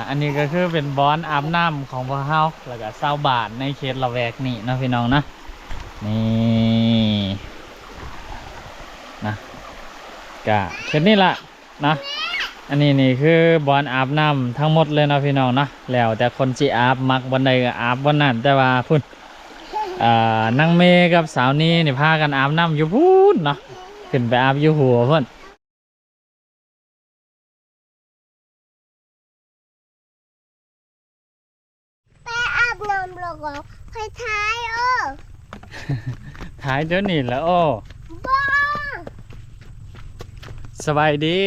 อันนี้ก็คือเป็นบอนอาบน้ำของพวกเฮาแล้วก็ชาวบ้านในเขตละแวกนี่นะพี่น้องนะนี่นะกะเขตนี้ละนะอันนี้นี่คือบอนอาบน้ำทั้งหมดเลยนะพี่น้องนะแล้วแต่คนสิอาบมักวันใดก็อาบวันนั้นแต่ว่าพุ่นนางเมย์กับสาวนี้นี่พากันอาบน้ำอยู่พูนเนาะขึ้นไปอาบอยู่หัวเพิ่นอาบน้ำแล้วก็ไปท้ายท้ายเดี๋ยวนี้แล้วโอ้บ้าสบายดี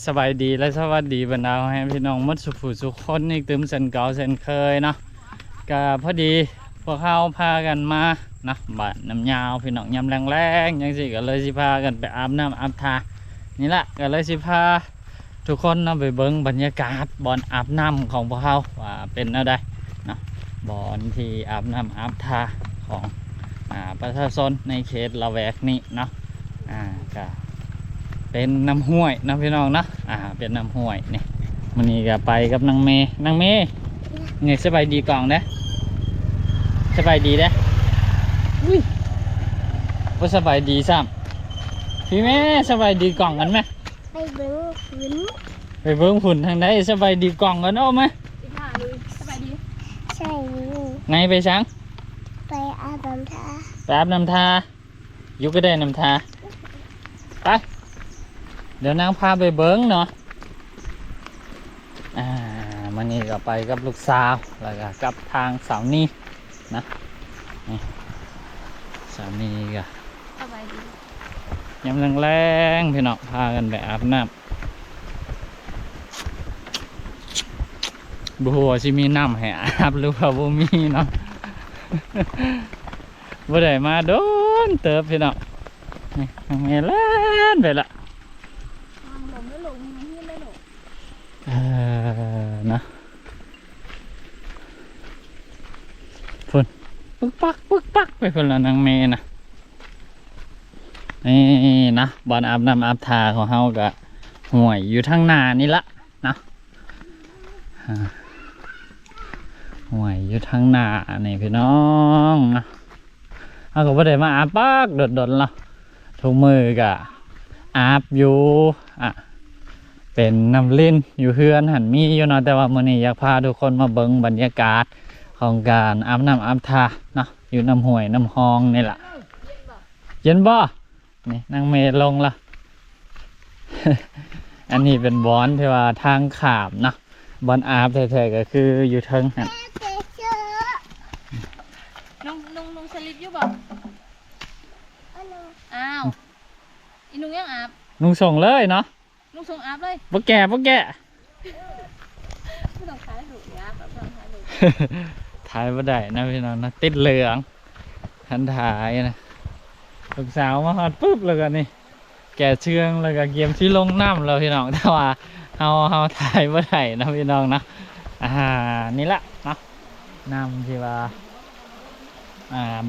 สบายดีและสวัสดีบรรดาให้พี่น้องมัดสุขสุขคนนี่ตึมเส้นเก่าเส้นเคยเนาะก็พอดีพวกเขาพากันมานะบ้านน้ำยาวพี่น้องยำแรงๆยังสิก็เลยสิพากันไปอาบน้ำอาบทานี่แหละก็เลยสิพาทุกคนนะไปเบิ้งบรรยากาศบ่อนอาบน้ำของพวกเขาว่าเป็นอะไรนะบ่อนที่อาบน้ำอาบทาของประชาชนในเขตละแวกนี้เนาะก็เป็นน้ำห้วยนะพี่น้องนะเป็นน้ำห้วยนี่มันนี่ก็ไปกับนางเมย์เนี่ยสบายดีกล่องเด้สบายดีเด้อุ้ยว่าสบายดีซ้ำพี่แม่สบายดีกล่องกันไหมไปเบิ้งฝุ่นไปเบิ้งฝุ่นทางไหนสบายดีกล่องกันเอาไหมสบายดีใช่ไงไปช้างไปอาบน้ำทาไปอาบน้ำทายุก็ได้น้ำทาไปเดี๋ยวนางพาไปเบิ้งเนาะมันนี่ก็ไปกับลูกสาวแล้วก็กับทางสาวนี่นะนี่สาวนี่ก็สบายดียำแรงๆพี่น้องพากันไปอาบน้ำบัวชิมีน้ำให้อาบหรือว่าบัมีเนาะบัได้มาโดนเติบพี่น้องนี่เมล่นไปละนะพุ่นปึ๊กปักไปพุ่นละนางเมนะนี่นะบอนอาบน้ำอาบทาของเฮากะห่วยอยู่ทางหน้านี่ละนะห่วยอยู่ทางหน้านี่พี่น้องนะเฮาก็บ่ได้มาอาบปักโดดๆละทุกมือกะอาบอยู่เป็นน้ำลิ้นอยู่เฮือนหันมีอยู่เนาะแต่ว่ามื้อนี้อยากพาทุกคนมาเบิ่งบรรยากาศของการอาบน้ำอาบทาเนาะอยู่น้ำห้วยน้ำคลองนี่แหละเย็นบ่นี่นางเมย์ลงละ อันนี้เป็นบอนที่ว่าทางขามเนาะบอนอาบแท้ๆก็คืออยู่เทิงหันนุ่งสลิปอยู่บ่อ้าวอีนุ่งยังอาบนุ่งส่งเลยเนาะนุ่งส่งอาบเลยบ่แก่ไม่ต้องถ่ายรูปอาบแบบต้องถ่ายรูปถ่ายบ่ได้นะพี่น้องนะติดเหลืองทันถ่ายนะลูกสาวมาฮอดปุ๊บแล้วก็นี่แก่เชืองแล้วก็เกียมที่ลงน้ำเราพี่น้องแต่ว่าเฮาถ่ายบ่ได้นะพี่น้องนะนี่ละเนาะน้ำที่ว่า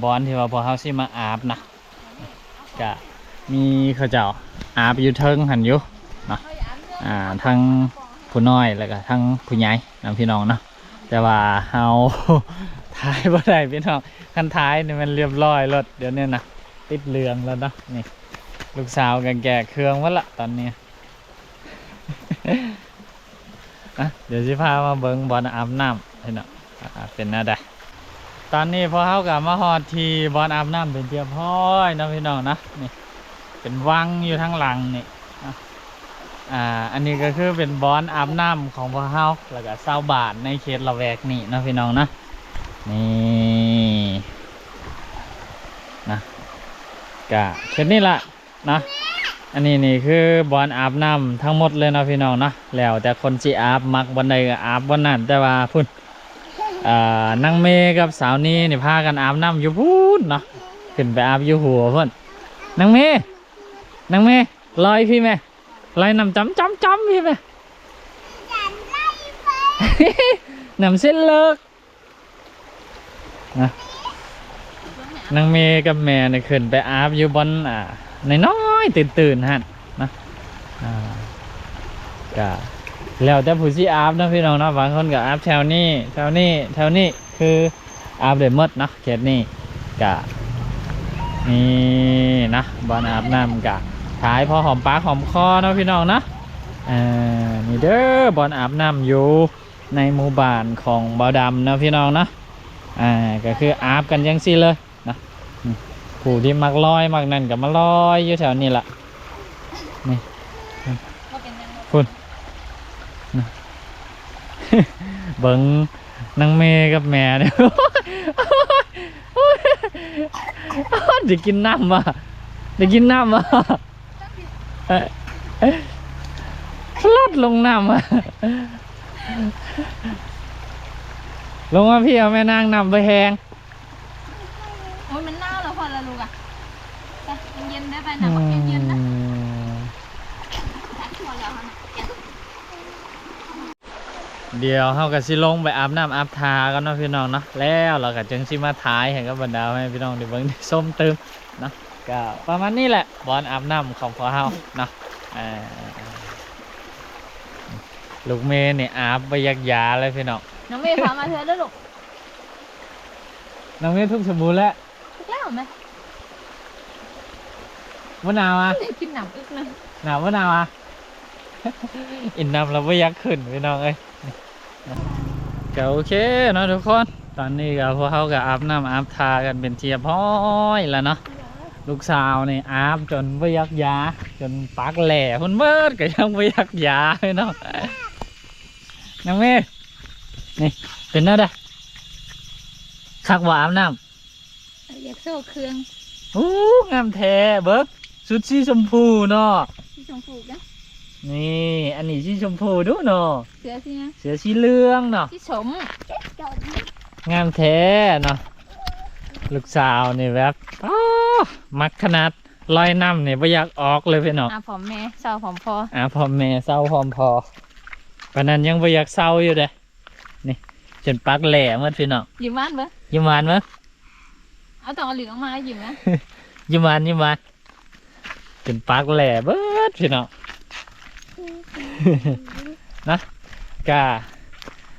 บอนที่ว่าพอเฮาสิมาอาบนะก็มีเขาเจ้าอาบอยู่เทิงหันอยู่เนาะทั้งผู้น้อยแล้วก็ทั้งผู้ใหญ่นะพี่น้องเนาะแต่ว่าเฮาถ่ายบ่ได้พี่น้องคันท้ายนี่มันเรียบร้อยรถเดี๋ยวนี้นะติดเหลืองแล้วเนาะนี่ลูกสาวกันแก่เครื่องวะละตอนนี้ เดี๋ยวสิพามาเบิ้งบอลอาบน้ำพี่น้องเป็นหน้าได้ตอนนี้พอเขากับมาฮอดที่บอลอาบน้ำเป็นเรียบร้อยนะพี่น้องนะนี่เป็นวังอยู่ทั้งหลังนี่อันนี้ก็คือเป็นบอนอาบน้ำของพวกเขาแล้วก็ชาวบ้านในเขตละแวกนี่นะพี่น้องนะนี่นะกะเขตนี้ละนะอันนี้นี่คือบอนอาบน้ำทั้งหมดเลยนะพี่น้องนะแล้วแต่คนสิอาบมักวันใดก็อาบวันนั้นแต่ว่าพุ่นนางเมย์กับสาวนี้นี่พากันอาบน้ำอยู่พูนเนาะขึ้นไปอาบอยู่หัวเพิ่นนางเมย์ลอยพี่แม่ลอยน้ำจำพี่แม่น้ำเส้นเลิกนะนางเมย์กับแม่เนี่ยขึ้นไปอาบอยู่บนน้อยตื่นฮะนะก็ แล้วแต่ผู้ที่อาบนะพี่น้องเนาะบางคนก็อาบแถวนี้คืออาบได้หมดเนาะเขตนี้กะนี่นะบอนอาบน้ำกะถ่ายพอหอมปากหอมคอเนาะพี่น้องเนาะนี่เด้อบอนอาบน้ำอยู่ในหมู่บ้านของบ่าวดำนะพี่น้องเนาะก็คืออาบกันยังซี่เลยนะผู้ที่มักลอยมักนั่นก็มาลอยอยู่แถวนี้ล่ะนี่คุณเบิ้งนางเมย์กับแม่เนี่ยจะกินน้ำมาลดลงน้ำมาลงมาพี่เอาแม่นางนำไปแหงโอ้ยมันหนาวแล้วพอละลูกอ่ะแต่เย็นได้ไปหนักเย็นนะพอแล้วค่ะ เดี๋ยวเฮาก็สิลงไปอาบน้ำอาบทากันเนาะพี่น้องเนาะแล้วเราก็จึงสิมาท้ายให้กับบรรดาให้พี่น้องได้เบิ่งได้ส้มเติมเนาะก็ประมาณนี้แหละบอนอาบน้ำของพอเฮาเนาะลูกเมย์นี่อาบไปยักยาเลยพี่น้อง น้องเมย์พามาเถอะเด้อลูก น้องเมย์ทุกสมบูรณ์แล้ว ทุกแล้วไหม มะนาวอ่ะ กินหนังอึกเลย หนาวมะนาวอ่ะ อินน้ำเราไม่ยักขึ้นพี่น้องเอ้ยก็โอเคเนาะทุกคนตอนนี้ก็พวกเขาก็อาบน้ำอาบทากันเป็นเทียบห้อยแล้วเนาะลูกสาวนี่อาบจนไม่ยักยาจนปากแหล่คนเบิดก็ยังไม่ยักยาพี่น้องน้องเมย์นี่เป็นนั่นได้คักว่าอาบน้ำ อยากโซ่เครื่อง โอ้งามแท้เบิกชุดสีชมพูเนาะ ที่ชมพูกัน นี่อันนี้สีชมพูดูเนาะ เสือสินะ เสือสีเหลืองเนาะ ที่สม งามแท้เนาะลูกสาวนี่แบบมักขนาดลอยน้ำเนี่ยไม่อยากออกเลยพี่น้อง ผอมแม่เศร้าผอมพอ พอแม่เศร้าพอมพอปานนั้นยังไม่อยากเศร้าอยู่เลยนี่จนปากแหล่หมดพี่น้อง ยิ้มหวานเบ้อ ยิ้มหวานมั้ย เอาตองเอาเหลืองมายิ้มนะ ยิ้มหวานจนปากแหล่เบิดพี่น้อง นะกะ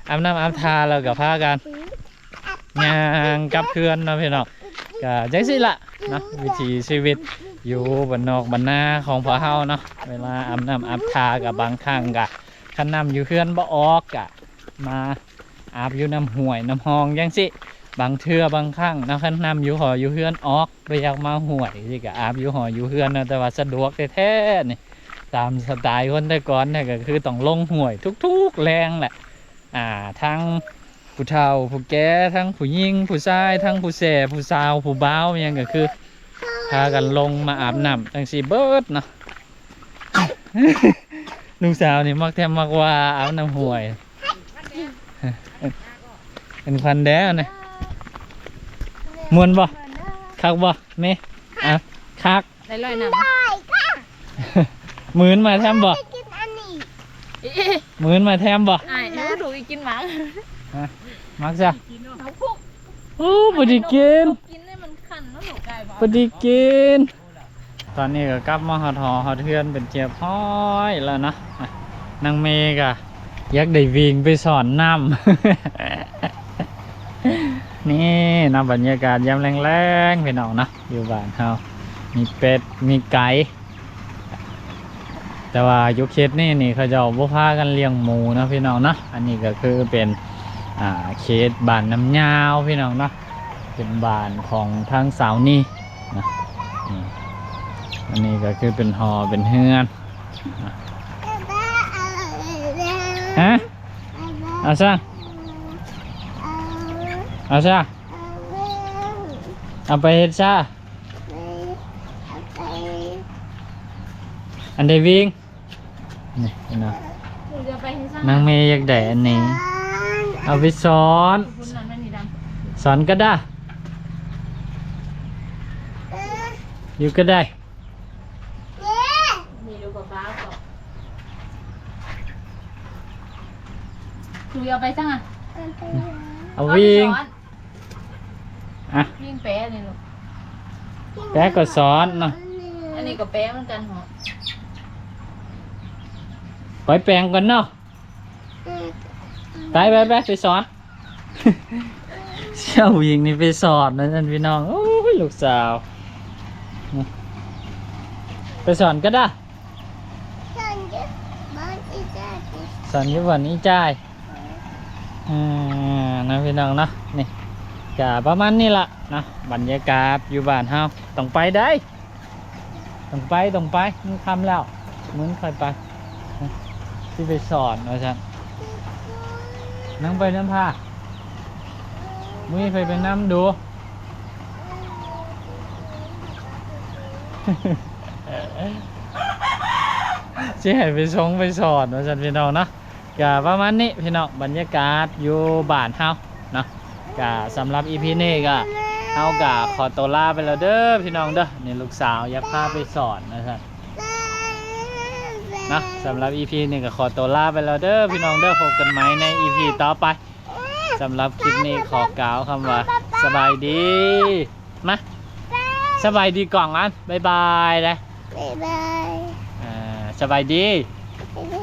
อาบน้ำอาบทาเรากับพากันงานกับเพื่อนเนาะพี่น้องกะจังสิละเนาะวิถีชีวิตอยู่บ้านนอกบ้านนาของพ่อเฮาเนาะเวลาอาบน้ำอาบทากับบางครั้งกะคันน้ำอยู่เพื่อนบ่ออกกะมาอาบอยู่น้ำห้วยน้ำหองจังสิบางเทื่อบางครั้งเนาะคันน้ำอยู่หออยู่เพื่อนออกไปอยากมาห้วยสิกะอาบอยู่หออยู่เพื่อนนะแต่ว่าสะดวกแท้ๆนี่ตามสไตล์คนแต่ก่อนเนี่ยก็คือต้องลงห้วยทุกๆแรงแหละทั้งผู้เฒ่าผู้แก่ทั้งผู้หญิงผู้ชายทั้งผู้แส่ผู้สาวผู้บ่าวยังก็คือพากันลงมาอาบน้ำจังสีเบิดเนาะ ลุงสาวนี่มักแทมมักว่าอาบน้ำห้วยเป็นควันแด้นะมวนบ่คักบ่เมคัก ได้ลอยน้ มือนมาแทมบ่ กินอันนี้ ำ มือนมาแทมบ่ ไอ้ลูกอีกินหมา มักจ้ะ เอาพุก โอ้พอดีกิน กินให้มันคันแล้วหนูไก่บ่ พอดีกินตอนนี้ก็กลับมาหอเทือนเป็นเจี๊ยบห้อยแล้วนะนางเมย์ก็อยากได้วิ่งไปสอนน้ำ นี่นะบรรยากาศยามแรงๆพี่น้องนะอยู่บ้านเฮามีเป็ดมีไก่แต่ว่ายุคเขตนี่เขาจะบ่พากันเลี้ยงหมูนะพี่น้องนะอันนี้ก็คือเป็นเขตบ้านน้ำยาวพี่น้องนะเป็นบ้านของทางสาวนี่นะนี่อันนี้ก็คือเป็นหอเป็นเฮือนฮะเอาซะเอาไปเฮ็ดซะอันใดวิ่งนี่นะ หนูจะไปให้ซ่าน างเมย์อยากได้อันนี้เอาไปสอน คุณนั่นไม่มีดำ สอนก็ได้อยู่ก็ได้ มีดูกับบ้าก่อนหนูเอาไปซ่า เอาวิ่งอ่ะ วิ่งแป๊ะเลยลูก แป๊กก็สอนเนาะ อันนี้ก็แป๊ะเหมือนกันเหรอ ไปแปลงก่อนเนาะ ไปสอน เชี่ยวยิงนี่ไปสอนนะท่านพี่น้องโอ้ยลูกสาวไปสอนก็ได้ ฉันจะบ้านอีจ้าดิ สอนอยู่วันนี้จ่ายนะพี่น้องเนาะนี่กะประมาณนี้ละนะบรรยากาศอยู่บ้านเฮาต้องไปได้ต้องไปมันคำแล้วเหมือนค่อยไปที่ไปสอนว่าฉันนั่งไปน้ำผ้ามุ้ยไปน้ำดู สิให้ไปชงไปสอนว่าฉันพี่น้องเนาะกะประมาณนี้พี่น้องบรรยากาศอยู่บ้านเฮาเนาะกะสำหรับ EP นี้ก็เฮากะขอตัวลาไปแล้วเด้อพี่น้องเด้อนี่ลูกสาวอยากพาไปสอนนะจ๊ะนะสำหรับ EP นี้ก็ขอตัวลาไปแล้วเด้อพี่น้องเด้อพบกันใหม่ใน EP ต่อไปสำหรับคลิปนี้ขอกล่าวคำว่าสบายดีมาสบายดีก่อนอันบ๊ายบายเลย บ๊ายบาย สบายดี บ๊ายบ